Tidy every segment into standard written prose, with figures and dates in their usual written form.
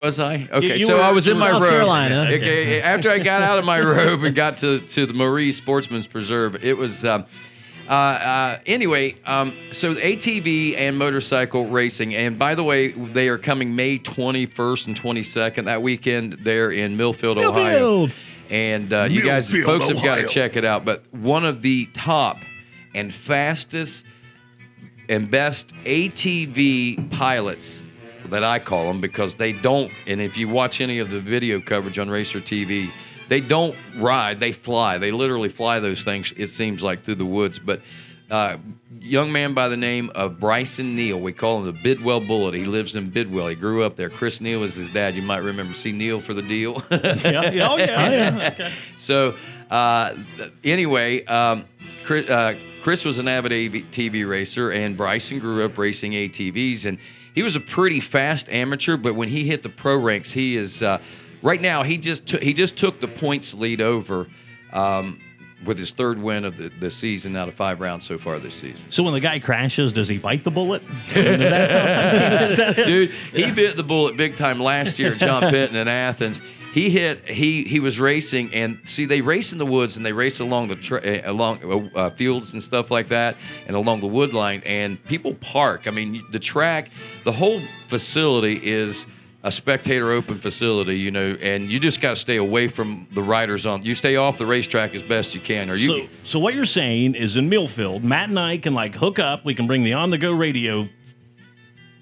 Was I? Okay, You so were I was in my South robe. Carolina. Okay, after I got out of my robe and got to the Marie Sportsman's Preserve, it was anyway. So ATV and motorcycle racing, and by the way, they are coming May 21st and 22nd that weekend. There in Millfield, Ohio, and you guys, folks, have got to check it out. But one of the top and fastest and best ATV pilots that I call them, because they don't, and if you watch any of the video coverage on Racer TV, they don't ride, they fly. They literally fly those things, it seems like, through the woods. But young man by the name of Bryson Neal, we call him the Bidwell Bullet. He lives in Bidwell. He grew up there. Chris Neal is his dad. You might remember, see Neal for the Deal. Yeah. Okay. So anyway, Chris was an avid ATV racer, and Bryson grew up racing ATVs, and he was a pretty fast amateur, but when he hit the pro ranks, he is right now. He just took the points lead over with his third win of the season out of 5 rounds so far this season. So when the guy crashes, does he bite the bullet? Dude, he bit the bullet big time last year at John Penton in Athens. He was racing, and see, they race in the woods, and they race along the fields and stuff like that, and along the wood line, and people park. I mean, the track, the whole facility is a spectator open facility, you know, and you just got to stay away from the riders you stay off the racetrack as best you can. So what you're saying is, in Millfield, Matt and I can hook up. We can bring the on-the-go radio.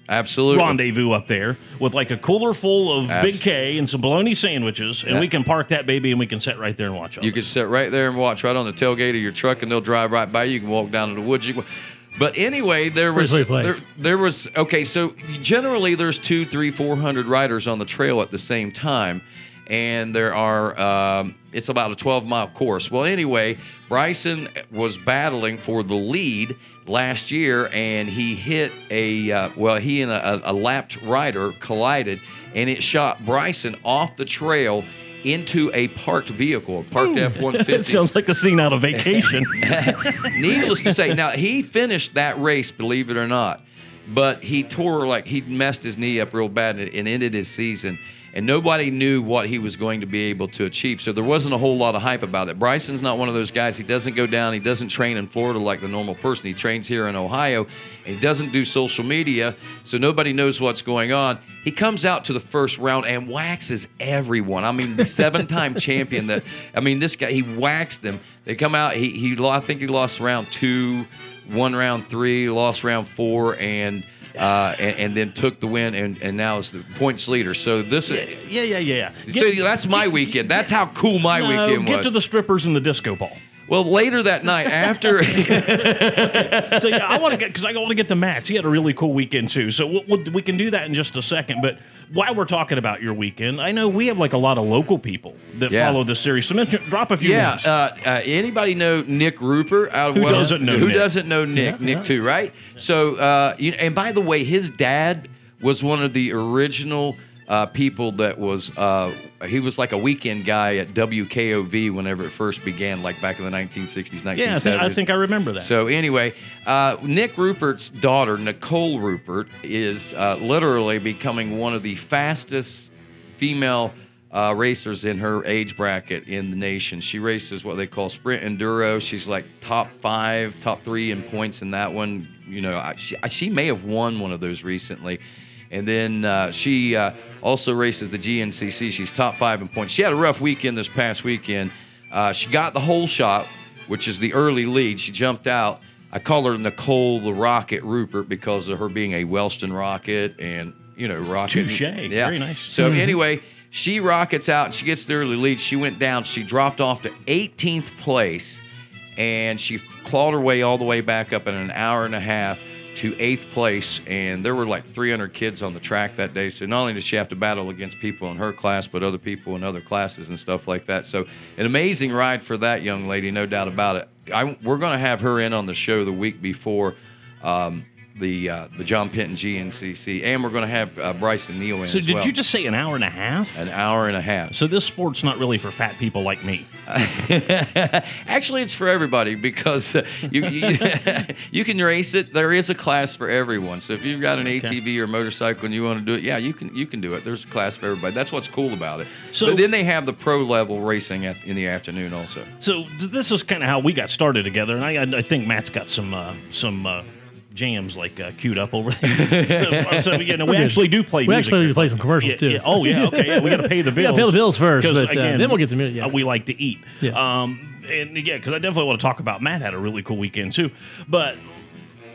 Absolutely. Rendezvous up there with a cooler full of Big K and some bologna sandwiches, and we can park that baby and we can sit right there and watch. You can sit right there and watch right on the tailgate of your truck, and they'll drive right by you. You can walk down to the woods. But anyway, there was okay. So generally, there's 200, 300, 400 riders on the trail at the same time, and there are it's about a 12-mile course. Well, anyway, Bryson was battling for the lead last year, and he hit he and a lapped rider collided, and it shot Bryson off the trail into a parked vehicle, a parked F-150. It sounds like a scene out of Vacation. Needless to say, now he finished that race, believe it or not, but he he messed his knee up real bad and ended his season. And nobody knew what he was going to be able to achieve. So there wasn't a whole lot of hype about it. Bryson's not one of those guys. He doesn't go down. He doesn't train in Florida like the normal person. He trains here in Ohio, and he doesn't do social media, so nobody knows what's going on. He comes out to the first round and waxes everyone. I mean, the 7-time champion. This guy, he waxed them. They come out. I think he lost round 2, won round 3, lost round 4, and then took the win, and now is the points leader. So this is yeah. So that's my weekend. That's how cool my weekend was. Get to the strippers and the disco ball. Well, later that night, after. So yeah, I want to get to Matt's. He had a really cool weekend too. So we can do that in just a second. But while we're talking about your weekend, I know we have a lot of local people that follow this series. So drop a few names. Anybody know Nick Rupert? Who doesn't know Nick? Doesn't know Nick? Yeah, Nick too, right? So, and by the way, his dad was one of the original people that was. He was like a weekend guy at WKOV whenever it first began, like back in the 1960s, 1970s. Yeah, I think I remember that. So anyway, Nick Rupert's daughter, Nicole Rupert, is literally becoming one of the fastest female racers in her age bracket in the nation. She races what they call sprint enduro. She's like top 3 in points in that one. You know, she may have won one of those recently. And then she also races the GNCC. She's top 5 in points. She had a rough weekend this past weekend. She got the whole shot, which is the early lead. She jumped out. I call her Nicole the Rocket Rupert because of her being a Wellston Rocket and, Rocket. Touche. Yeah. Very nice. So anyway, she rockets out and she gets the early lead. She went down. She dropped off to 18th place, and she clawed her way all the way back up in an hour and a half to 8th place, and there were like 300 kids on the track that day. So not only does she have to battle against people in her class, but other people in other classes and stuff like that. So an amazing ride for that young lady, no doubt about it. We're going to have her in on the show the week before the John Penton GNCC, and we're going to have Bryce and Neal in as well. So did you just say an hour and a half? An hour and a half. So this sport's not really for fat people like me. Actually, it's for everybody because you can race it. There is a class for everyone. So if you've got an ATV or motorcycle and you want to do it, yeah, you can do it. There's a class for everybody. That's what's cool about it. So, but then they have the pro level racing in the afternoon also. So this is kind of how we got started together, and I think Matt's got some jams queued up over there. So we actually do play music. We actually need to play some commercials too. Yeah. Oh yeah, okay. Yeah, we got to pay the bills. We got to pay the bills first, but again, then we'll get some music. Yeah. We like to eat. Yeah. Because I definitely want to talk about Matt had a really cool weekend too, but.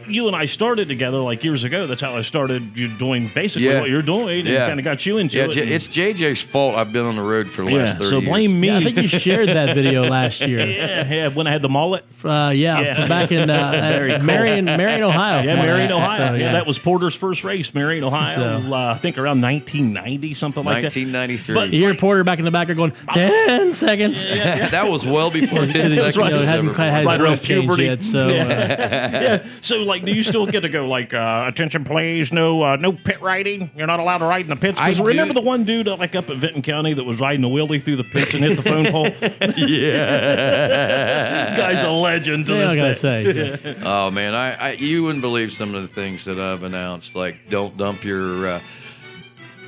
You and I started together years ago. That's how I started you doing basically what you're doing. It kind of got you into it. It's JJ's fault I've been on the road for the last 30 years. So blame me. Yeah, I think you shared that video last year. Yeah, when I had the mullet. From back in Marion, Ohio. Yeah, Marion, Ohio. So, yeah, that was Porter's first race, Marion, Ohio. So, I think around 1990, something like that. 1993. But you hear Porter back in the back going 10 seconds. That was well before 10 seconds. Hadn't quite had his voice changed yet. So So do you still get to go attention please, no pit riding? You're not allowed to ride in the pits. Because remember the one dude up at Vinton County that was riding a wheelie through the pits and hit the phone pole? Yeah. Guy's a legend to this day. Say. Oh man, you wouldn't believe some of the things that I've announced. Like, don't dump your,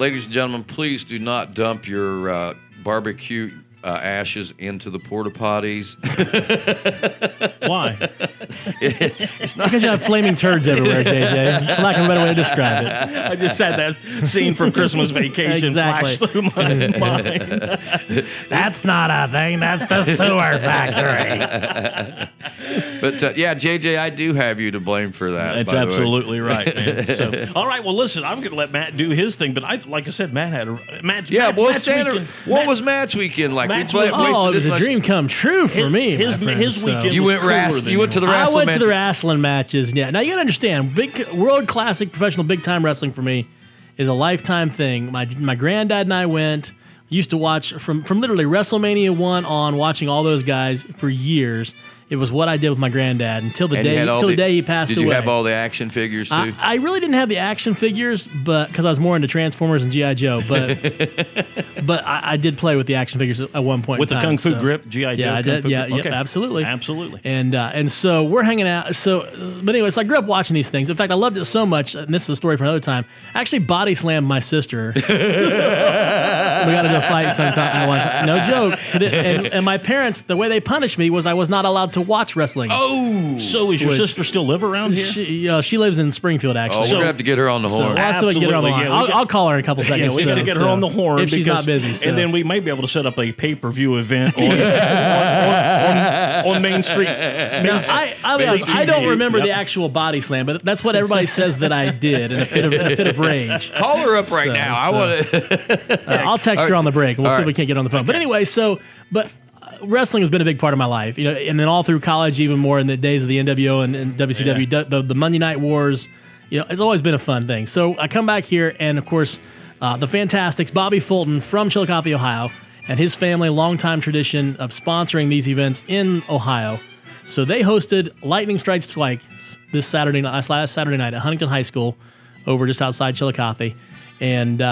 ladies and gentlemen, please do not dump your barbecue ashes into the porta potties. Why? It's not Because you have flaming turds everywhere, JJ. For lack of a better way to describe it. I just had that scene from Christmas Vacation Exactly. flash through my mind. That's not a thing. That's the sewer factory. But JJ, I do have you to blame for that. That's by the way. absolutely right, man. So, all right, well, listen, I'm going to let Matt do his thing, but like I said, Matt had Matt's weekend. What was Matt's weekend like? Matt's We weekend- Oh, it was a dream come true for me. His my friend. weekend. You was went cooler than you went to the wrestling I went to the match. wrestling matches. Yeah. Now you gotta understand, big world classic professional big time wrestling for me is a lifetime thing. My granddad and I went. Used to watch from literally WrestleMania 1 on, watching all those guys for years. It was what I did with my granddad until the day he passed away. Did you have all the action figures too? I really didn't have the action figures, but because I was more into Transformers and G.I. Joe. But I did play with the action figures at one point with in the time, Kung Fu grip, G.I. Joe. Yeah, I did. Kung Fu Yeah, grip. Okay. absolutely, absolutely. And so we're hanging out. But anyway, so I grew up watching these things. In fact, I loved it so much. And this is a story for another time. I actually body slammed my sister. We got into a fight sometime. No joke. And my parents, the way they punished me was I was not allowed to watch wrestling. Oh, so is your sister still live around here? She lives in Springfield, actually. we're going to have to get her on the horn. I'll still get her on the horn. Yeah, I'll call her in a couple seconds. Yeah, we got to get her on the horn if she's not busy. So. And then we may be able to set up a pay-per-view event on Main Street. I don't remember the actual body slam, but that's what everybody says that I did in a fit of rage. Call her up right now. I want to. I'll text her on the break, and we'll see if we can't get on the phone. Okay. But anyway, wrestling has been a big part of my life, and then all through college, even more in the days of the NWO and WCW, the Monday Night Wars, it's always been a fun thing. So I come back here, and of course, the Fantastics, Bobby Fulton from Chillicothe, Ohio, and his family, longtime tradition of sponsoring these events in Ohio. So they hosted Lightning Strikes Twice last Saturday night at Huntington High School, over just outside Chillicothe, and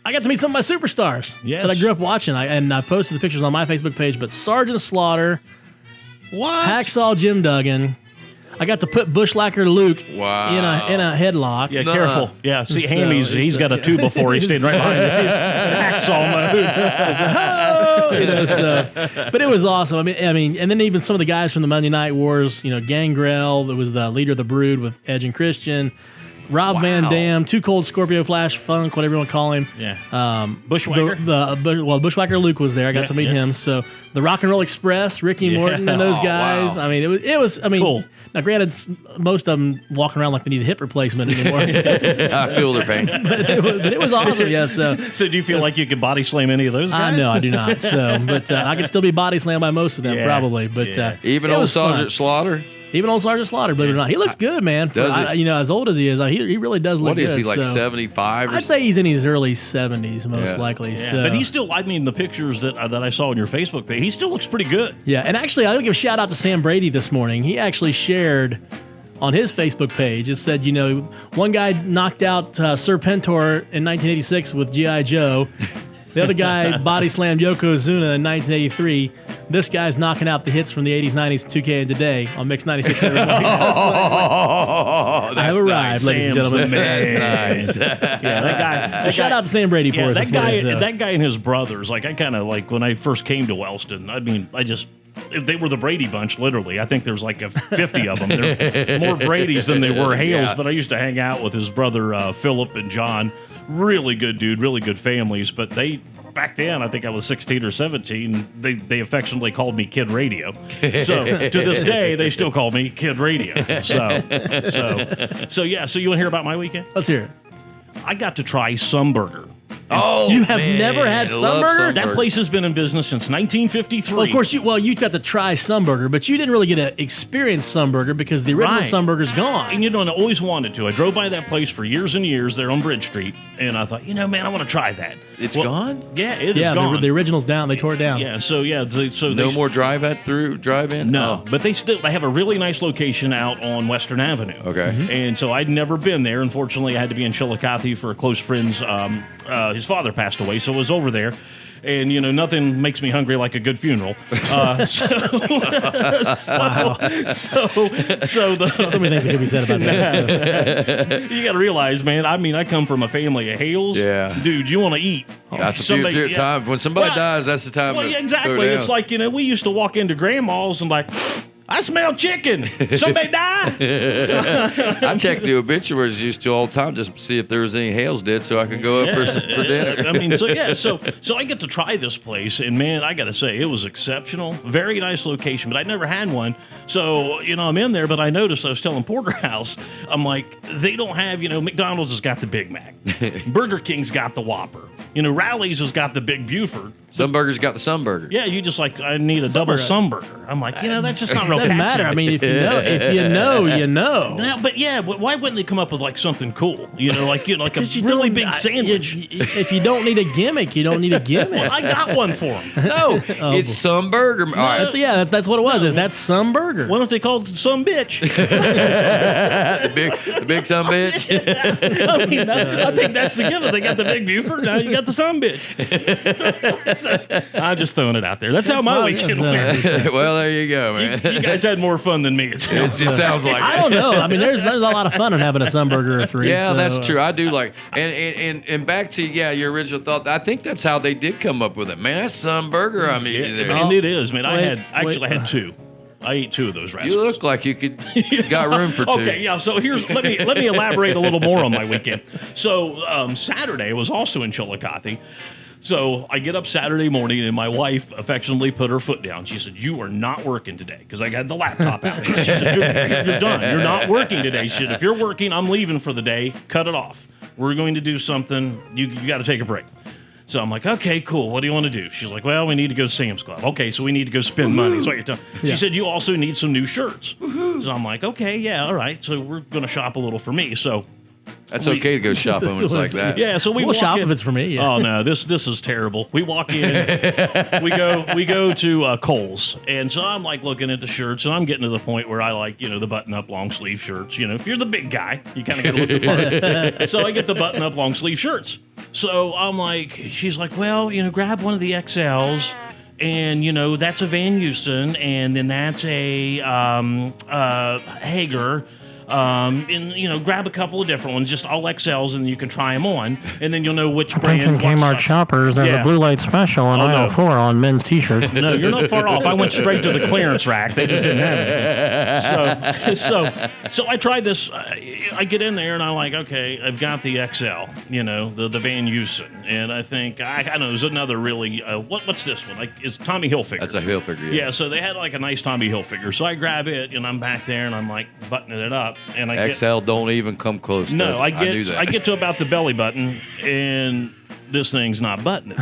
I got to meet some of my superstars that I grew up watching. I posted the pictures on my Facebook page, but Sergeant Slaughter, Hacksaw Jim Duggan. I got to put Bushwhacker Luke in a headlock. Yeah, careful. Yeah, see, he's got a 2 before he's staying right behind it. Hacksaw mode. But it was awesome. I mean, and then even some of the guys from the Monday Night Wars, Gangrel, that was the leader of the Brood with Edge and Christian. Rob Van Dam, Too Cold Scorpio, Flash Funk, whatever you want to call him. Yeah. Bushwhacker. Bushwhacker Luke was there. I got to meet him. So the Rock and Roll Express, Ricky Morton, and those guys. Wow. I mean, it was. I mean, cool. Now, granted, most of them walking around like they need a hip replacement anymore. I feel their pain. but it was awesome. Yeah. So do you feel like you could body slam any of those guys? No, I do not. So, but I could still be body slammed by most of them, probably. But even old Sergeant Slaughter. Even old Sergeant Slaughter, believe it or not. He looks good, man. As old as he is, he really does look good. What is he, like 75 or I'd say he's in his early 70s, most likely. Yeah. So. But he still, the pictures that I saw on your Facebook page, he still looks pretty good. Yeah, and actually, I want to give a shout out to Sam Brady this morning. He actually shared on his Facebook page. It said, one guy knocked out Serpentor in 1986 with G.I. Joe. The other guy body slammed Yokozuna in 1983. This guy's knocking out the hits from the 80s, 90s, 2K, and today on Mix 96. I have arrived, ladies and gentlemen. That's nice. Yeah, that guy. So shout out to Sam Brady for us. That guy and his brothers. Like, I kind of like when I first came to Wellston. I mean, if they were the Brady bunch, literally. I think there's like 50 of them. There's more Bradys than there were Hales, but I used to hang out with his brother Philip and John. Really good dude, really good families. But back then, I think I was 16 or 17, they affectionately called me Kid Radio. So to this day, they still call me Kid Radio. So you want to hear about my weekend? Let's hear it. I got to try Sumburger. Oh, you have never had Sumburger? That place has been in business since 1953. Well, of course, you got to try Sumburger, but you didn't really get to experience Sumburger because the original Sumburger's gone. And I always wanted to. I drove by that place for years and years there on Bridge Street, and I thought, man, I want to try that. It's gone? Yeah, it is gone. The original's down. They tore it down. Yeah, so no more drive-in? No, but they have a really nice location out on Western Avenue. Okay. Mm-hmm. And so I'd never been there. Unfortunately, I had to be in Chillicothe for a close friend's. His father passed away, so I was over there. And, nothing makes me hungry like a good funeral. So many things that could be said about that. You got to realize, man, I come from a family of Hales. Yeah. Dude, you want to eat. That's a time. When somebody dies, that's the time to exactly. go down. It's like, we used to walk into grandma's and like, I smell chicken. Somebody die? I checked the obituaries used to all the time just to see if there was any Hales dead so I could go up for dinner. So I get to try this place, and man, I got to say, it was exceptional. Very nice location, but I'd never had one. So, I'm in there, but I noticed I was telling Porterhouse, I'm like, they don't have, McDonald's has got the Big Mac. Burger King's got the Whopper. Rally's has got the Big Buford. Sumburger's got the Sumburger. Yeah, you just like, I need a double Sumburger. I'm like, that's just not real doesn't matter. I mean, if you know, you know. No, but why wouldn't they come up with like something cool? Like a really big sandwich. If you don't need a gimmick, you don't need a gimmick. Well, I got one for them. No, it's Sumburger. All right. That's what it was. That's Sumburger. Why don't they call it Some Bitch? the big Some Bitch. I think that's the given. They got the Big Buford. Now you got the Some Bitch. I'm just throwing it out there. That's how my weekend went. Well, there you go, man. You guys had more fun than me. It sounds like. I don't know. I mean, there's a lot of fun in having a Sumburger or three. Yeah, that's true. I do like, and back to your original thought. I think that's how they did come up with it, man. That's Sumburger. I mean, and it is, man. I had two. I ate two of those rascals. You look like you got room for two. Okay, yeah. So let me elaborate a little more on my weekend. So Saturday was also in Chillicothe. So I get up Saturday morning, and my wife affectionately put her foot down. She said, "You are not working today," because I got the laptop out. She said, "You're done. You're not working today." She said, "If you're working, I'm leaving for the day. Cut it off. We're going to do something. You got to take a break." So I'm like, "Okay, cool. What do you want to do?" She's like, "Well, we need to go to Sam's Club." "Okay, so we need to go spend money." That's what you're telling me. She said, "You also need some new shirts." So I'm like, "Okay, yeah, all right." So we're going to shop a little for me. So that's okay to go shopping when it's like that. Yeah, so we'll shop if it's for me. Yeah. Oh no, this is terrible. We walk in, we go to Kohl's, and so I'm like looking at the shirts, and I'm getting to the point where I like the button-up long sleeve shirts. If you're the big guy, you kind of got to look the part. So I get the button-up long sleeve shirts. So I'm like, she's like, "Well, grab one of the XLs." And that's a Van Heusen, and then that's a Hager. And grab a couple of different ones, just all XLs, and you can try them on, and then you'll know which brand. From Kmart shoppers, there's a blue light special on aisle 4 on men's t-shirts. No, you're not far off. I went straight to the clearance rack. They just didn't have it. So I tried this. I get in there and I'm like, okay, I've got the XL, the Van Heusen, and I think I know there's another really what's this one? Like, it's Tommy Hilfiger. That's a Hilfiger. Yeah. So they had like a nice Tommy Hilfiger. So I grab it and I'm back there and I'm like buttoning it up. And XL don't even come close. No, I get to about the belly button, and this thing's not buttoning.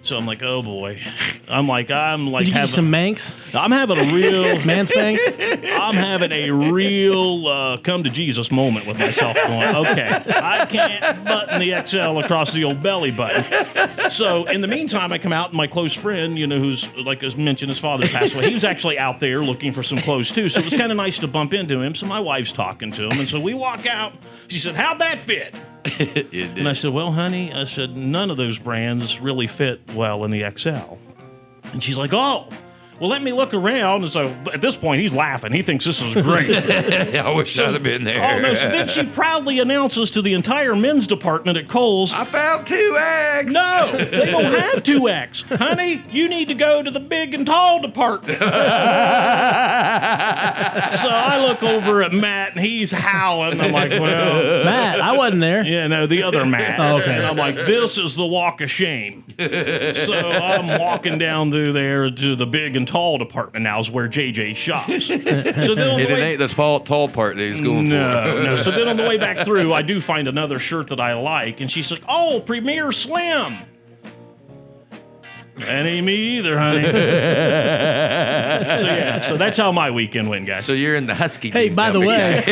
So I'm like, oh boy. I'm like Did you get some Manx? I'm having a real Manspanks? I'm having a real come to Jesus moment with myself going, okay, I can't button the XL across the old belly button. So in the meantime, I come out and my close friend, who's, like as mentioned, his father passed away. He was actually out there looking for some clothes too. So it was kind of nice to bump into him. So my wife's talking to him. And so we walk out. She said, how'd that fit? And I said, well, honey, none of those brands really fit well in the XL. And she's like, oh, well, let me look around. And so at this point, he's laughing. He thinks this is great. I wish I'd have been there. Oh, no. So then she proudly announces to the entire men's department at Kohl's, I found 2X. no, they don't have 2X. Honey, you need to go to the big and tall department. So I look over at Matt, and he's howling. I'm like, well. Matt, I wasn't there. Yeah, no, the other Matt. Oh, okay. And I'm like, this is the walk of shame. So I'm walking down through there to the big and tall department now is where JJ shops. So then on the It ain't the tall part that he's going for. No. So then on the way back through, I do find another shirt that I like, and she's like, oh, Premier Slim. That ain't me either, honey. So that's how my weekend went, guys. So you're in the Husky Hey, teams by now, the big way,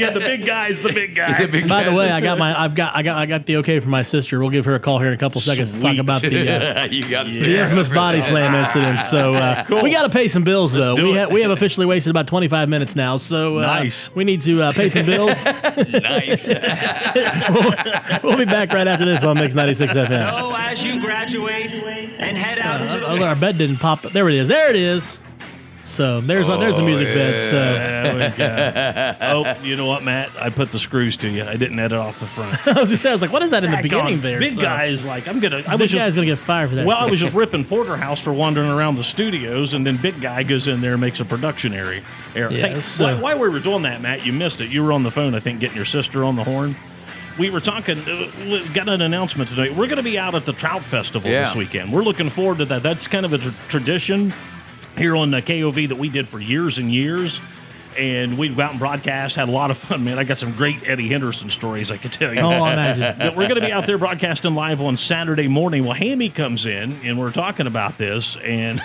yeah, the big guy's the big guy. The big by the guy. way, I got the okay from my sister. We'll give her a call here in a couple seconds to talk Sweet. about the You got the infamous body slam incident. So Cool. we got to pay some bills, though. do We it. we have officially wasted about 25 minutes now. So Nice. we need to pay some bills. nice. We'll be back right after this on Mix 96 FM. So as you graduate and head out into the Our bed didn't pop. There it is. There it is. So there's the music bed. So Oh, you know what, Matt? I put the screws to you. I didn't edit off the front. I was just saying, I was like, what is that in the beginning Daggone, there? Big So, guy's like, Big guy's gonna get fired for that. Well, I was just ripping Porterhouse for wandering around the studios, and then Big Guy goes in there and makes a production area. Yeah, Hey, so- while we were doing that, Matt, you missed it. You were on the phone, I think, getting your sister on the horn. We were talking, got an announcement today. We're going to be out at the Trout Festival this weekend. We're looking forward to that. That's kind of a tradition here on KOV that we did for years and years. And we'd go out and broadcast, had a lot of fun, man. I got some great Eddie Henderson stories I could tell you. Oh, I imagine. But we're going to be out there broadcasting live on Saturday morning. Well, Hammy comes in, and we're talking about this, and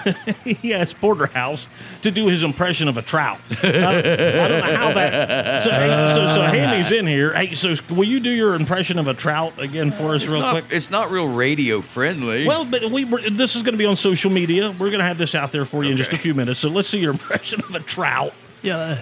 he asked Porterhouse to do his impression of a trout. I don't know how that... So Hammy's in here. Hey, so will you do your impression of a trout again for us real quick? It's not real radio friendly. Well, but this is going to be on social media. We're going to have this out there for you in just a few minutes. So let's see your impression of a trout. Yeah.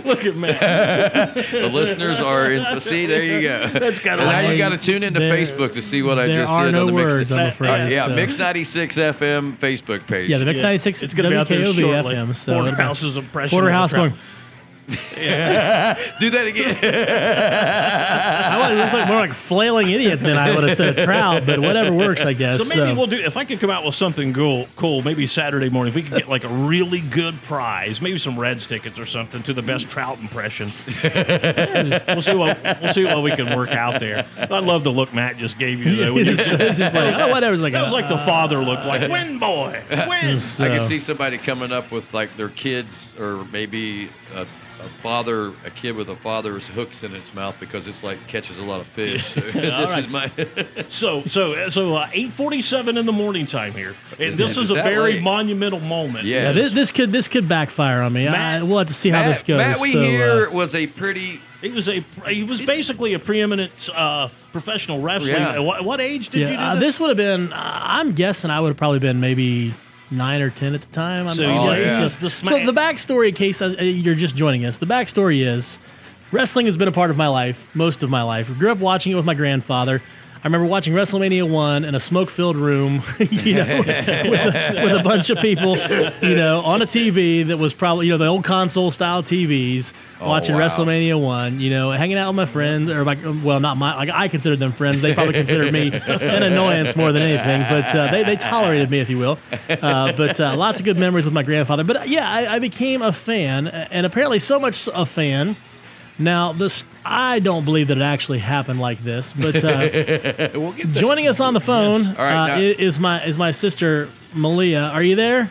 Look at Matt. The listeners are in. See, there you go. That's kind of Now you like- got to tune into There- Facebook to see what I There just are did no on the Mix. words, I'm afraid. Yeah, so. Mix 96 FM Facebook page. Yeah, the Mix 96 It's going to be out there WKOV shortly. FM. So Porterhouse's impression Porterhouse of a trout. going. Do that again. I would look like more like a flailing idiot than I would have said a trout, but whatever works, I guess. So maybe we'll do, if I could come out with something cool, maybe Saturday morning, if we could get like a really good prize, maybe some Reds tickets or something to the best trout impression. We'll see what we can work out there. I love the look Matt just gave you. Though. It's just like, oh, whatever. It's like, That was like the father look, like, win, boy, win. So, I can see somebody coming up with like their kids, or maybe a kid with a father's hooks in its mouth because it's like catches a lot of fish. So this right. is my. So 8:47 in the morning time here, and this is a that very late? monumental moment. Yeah. yeah, this could backfire on me. Matt- We'll have to see how this goes. Matt, we So, hear was a pretty. He was basically a preeminent professional wrestler. Yeah. What age did you do yeah, this would have been. I'm guessing I would have probably been maybe 9 or 10 at the time. I'm So guessing. yeah. this is the So the backstory, in case you're just joining us, the backstory is wrestling has been a part of my life, most of my life. I grew up watching it with my grandfather. I remember watching WrestleMania 1 in a smoke-filled room, with a bunch of people, on a TV that was probably, the old console-style TVs, watching wow. WrestleMania 1, hanging out with my friends, or I considered them friends. They probably considered me an annoyance more than anything, but they tolerated me, if you will. But lots of good memories with my grandfather. But I became a fan, and apparently so much a fan. Now, I don't believe that it actually happened like this, but joining us on the phone All right, now- is my sister Malia. Are you there?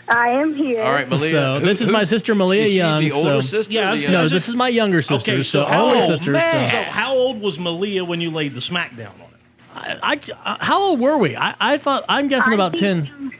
I am here. All right, Malia. So this is my sister Malia is she Young. the older so, sister? Yeah, or the no, younger? this is my younger sister. Okay, so so how only old, sister. man. So how old was Malia when you laid the smackdown on it? How old were we? I'm guessing about 10.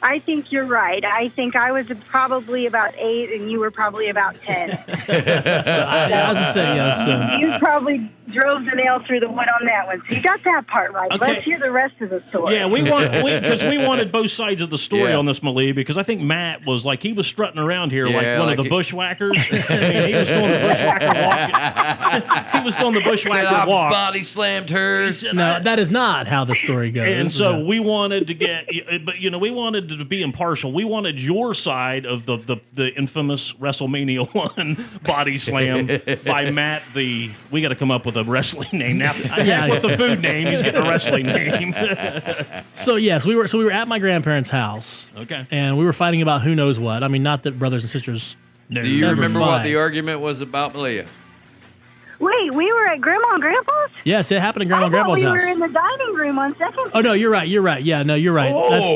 I think you're right. I think I was probably about 8 and you were probably about 10. I was just saying, yeah. You probably drove the nail through the wood on that one. So you got that part right. Okay. Let's hear the rest of the story. Yeah, we wanted both sides of the story Yeah. on this, Malia, because I think Matt was like, he was strutting around here like Yeah, one like of the bushwhackers. I mean, he was doing the bushwhacker walk. He was doing the Said, bushwhacker I walk. body slammed her. No, that is not how the story goes. And so we wanted to get, but we wanted to be impartial. We wanted your side of the infamous WrestleMania 1 body slam by Matt. We got to come up with a wrestling name now. Yeah. With the food name, he's getting a wrestling name. So yes, we were at my grandparents' house. Okay. And we were fighting about who knows what. I mean, not that brothers and sisters. No. Do you Never remember what fight. the argument was about, Malia? Wait, we were at Grandma and Grandpa's? Yes, it happened in Grandma I and thought Grandpa's we house. were in the dining room on second. Oh no, you're right. Yeah, no, you're right.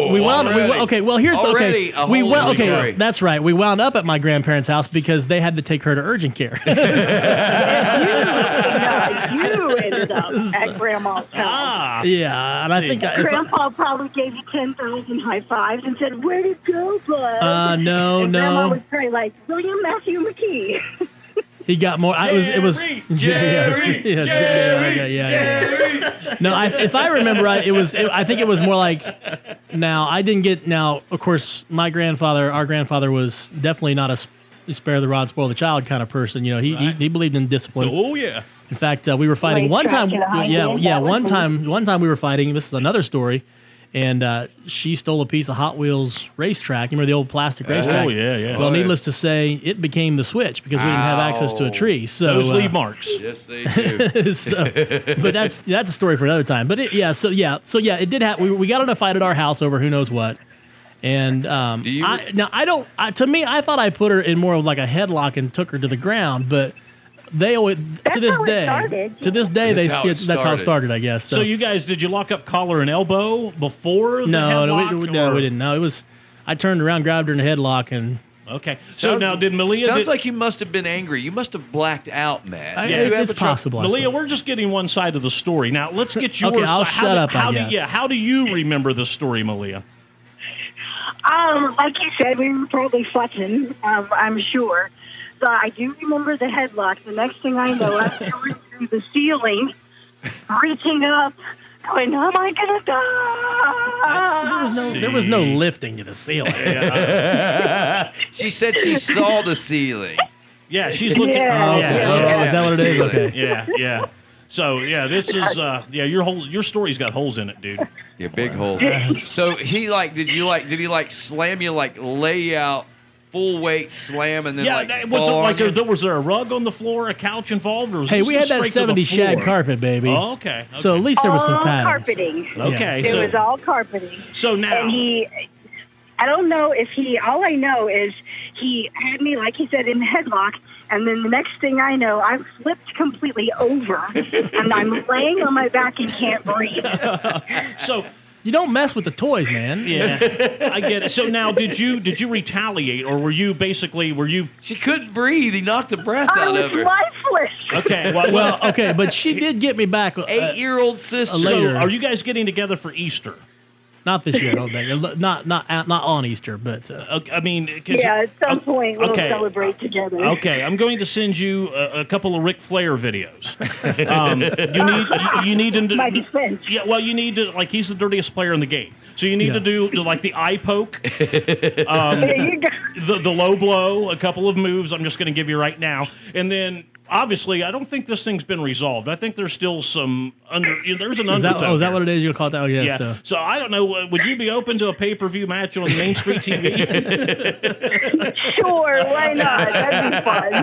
We wound up. already. Okay, well here's the Already a we whole wound, new okay, story. that's right. We wound up at my grandparents' house because they had to take her to urgent care. You ended up at Grandma's house. Ah. Yeah, and I think Grandpa probably gave you 10,000 high fives and said, "Where'd it go, bud?" no, and Grandma no. was probably like, "William Matthew McKee." He got more. It was Jerry, yeah. No, if I remember right, I think it was more like. Now I didn't get. Now of course, our grandfather was definitely not a spare the rod, spoil the child kind of person. You know, he believed in discipline. Oh yeah. In fact, we were fighting Race one track time. in a high wind, that was One time we were fighting. This is another story. And she stole a piece of Hot Wheels racetrack. You remember the old plastic racetrack? Oh, yeah. Well, Oh, yeah. needless to say, it became the switch because we didn't have access to a tree. So Those leave marks. Yes, they do. but that's a story for another time. But it did happen. We got in a fight at our house over who knows what. And Do you- to me, I thought I put her in more of like a headlock and took her to the ground, but they always to this how it day started. that's how it started, I guess. So you guys, did you lock up collar and elbow before the no, headlock? we didn't. No, it was. I turned around, grabbed her in the headlock, and Okay. So now, did Malia? Sounds like you must have been angry. You must have blacked out, Matt. it's possible. I Malia, suppose. we're just getting one side of the story. Now let's get yours. Okay, I'll shut up, I How guess. how do you remember the story, Malia? Like you said, we were probably fussing, I'm sure. So I do remember the headlock. The next thing I know, I'm going through the ceiling, reaching up, going, "Am I gonna die?" There was no lifting to the ceiling. She said she saw the ceiling. Yeah, she's looking. Yeah. Oh, is that what it is? Okay. Yeah. So this is your story's got holes in it, dude. Yeah, big hole. So did he slam you, lay you out, full weight slam, and then Was there a rug on the floor, a couch involved, or was Hey, this we had just that straight to the 70s shag floor? carpet, baby. Oh, okay. So at least there was some All patterns. carpeting. Okay. It So was all carpeting. so now. And I don't know if all I know is he had me, like he said, in the headlock. And then the next thing I know, I flipped completely over. And I'm laying on my back and can't breathe. So You don't mess with the toys, man. yeah, I get it. So now, did you retaliate, or were you? She couldn't breathe. He knocked the breath I out was of her. lifeless. Okay. Well, okay, but she did get me back. 8-year-old sister. later. So are you guys getting together for Easter? Not this year, I don't think. Not on Easter, but I mean, 'cause- Yeah, at some point we'll okay. celebrate together. Okay, I'm going to send you a couple of Ric Flair videos. You need to. My defense. Yeah, well, you need to, he's the dirtiest player in the game. So you need to do, the eye poke, There you go. the low blow, a couple of moves I'm just going to give you right now. And then, obviously, I don't think this thing's been resolved. I think there's still some there's an undertow. is that here. what it is? You'll call it that? Oh, yes. Yeah. So I don't know. Would you be open to a pay-per-view match on Main Street TV? Sure, why not? That'd be fun.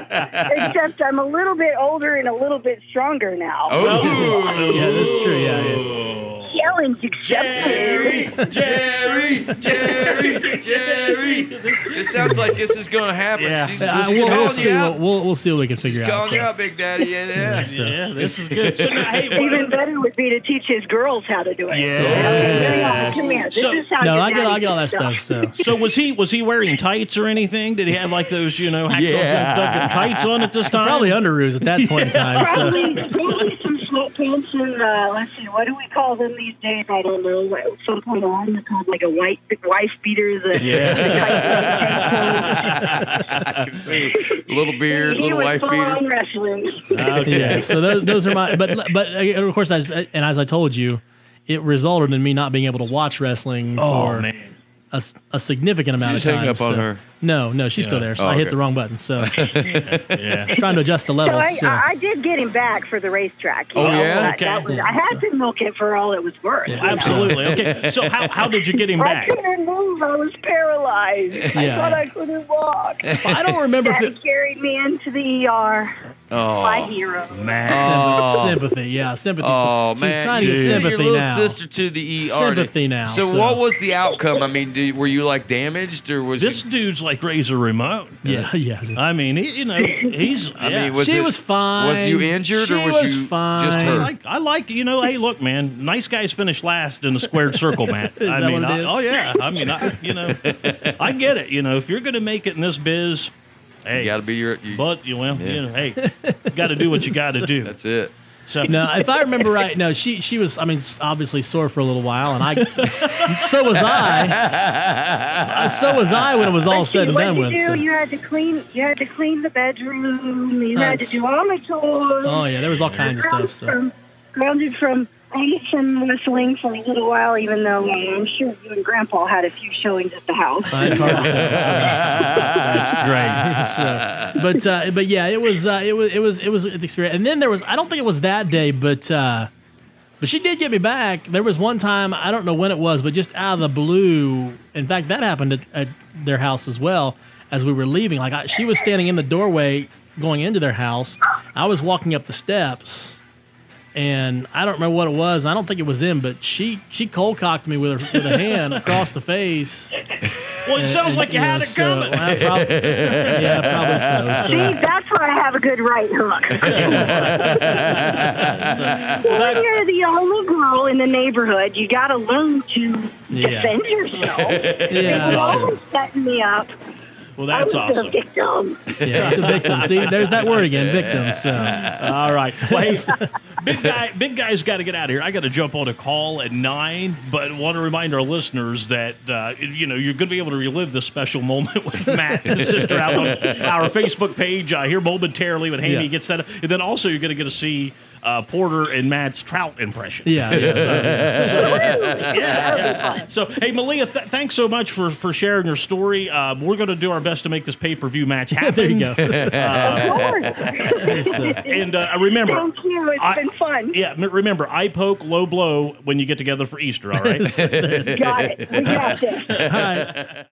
Except I'm a little bit older and a little bit stronger now. Oh. Yeah, that's true. Yeah. challenge accepted. Jerry. This sounds like this is going to happen. Yeah. She's We'll see. calling you out. We'll see what we can figure out. Calling you so. out, Big Daddy. Yeah. Yeah, this is good. So now, hey, Even better would be to teach his girls how to do it. Yeah. Come here. This So- is how No, your I get daddy all that does stuff. So. So was he wearing tights or anything? Did he have like those, Hacksaw tights on at this time? Probably underoos at that point in time. So. Probably some sweatpants and let's see, what do we call them these days? I don't know. At some point along, they're called like a wife beater. I can see a little beard, He little was wife full beater. on wrestling. Yeah, so those are my. But of course, as I told you, it resulted in me not being able to watch wrestling for a significant amount of just time. hang up on so- her? No, she's still there. So Oh, I hit okay. the wrong button. So Yeah. trying to adjust the So levels. So. I did get him back for the racetrack. Oh, yeah? Okay. I had to milk it for all it was worth. Yeah. Absolutely. Okay. So how did you get him I back? couldn't move. I was paralyzed. I Yeah. thought I couldn't walk. I don't remember if Daddy it. carried me into the ER. My Oh, hero. Sympathy, yeah, sympathy. oh She's man. trying to You get sent sympathy your little now. sister to the ER. Sympathy now, So, so- what was the outcome? I mean, were you like damaged or was This dude's like Razor Ramon. Yeah. I mean, he's. I mean, was She it- was fine. Was you injured or She was was you fine. just hurt? I like, hey, look, man, nice guys finish last in a squared circle, Matt. I that mean, what it is? oh yeah. I mean, I get it. If you're going to make it in this biz, hey, You got to be your. but hey, you got to do what you got to do. That's it. So No, if I remember right, no, she was. I mean, obviously sore for a little while, and so was I. So was I when it was all said and What done you with. do? so- You had to clean. You had to clean the bedroom. You had to That's- do all my chores. Oh yeah, there was all kinds of stuff. So. Grounded from some wrestling for a little while, even though I'm sure you and Grandpa had a few showings at the house. It's hard to tell. That's great. But yeah, it was an experience. And then there was, I don't think it was that day, but she did get me back. There was one time, I don't know when it was, but just out of the blue. In fact, that happened at their house as well. As we were leaving, she was standing in the doorway going into their house. I was walking up the steps. And I don't remember what it was. I don't think it was them, but she cold cocked me with a hand across the face. well, it sounds like you had it coming. Probably so. See, that's why I have a good right hook. When you're the only girl in the neighborhood, you got to learn to defend yourself. Yeah, You're that's true. always setting me up. Well, that's I was awesome. a victim. Yeah, he's a victim. See, there's that word again, victim. So All right. Well, hey, big guy's got to get out of here. I got to jump on a call at 9, but want to remind our listeners that you're going to be able to relive this special moment with Matt and his sister out on our Facebook page here momentarily when Hammy gets that. And then also you're going to get to see Porter and Matt's trout impression. yeah. Yeah. So, hey, Malia, thanks so much for sharing your story. We're going to do our best to make this pay-per-view match happen. There you go. And remember, Thank you. It's been fun. yeah, remember, eye poke, low blow when you get together for Easter, all right? Got it. We got this. All right.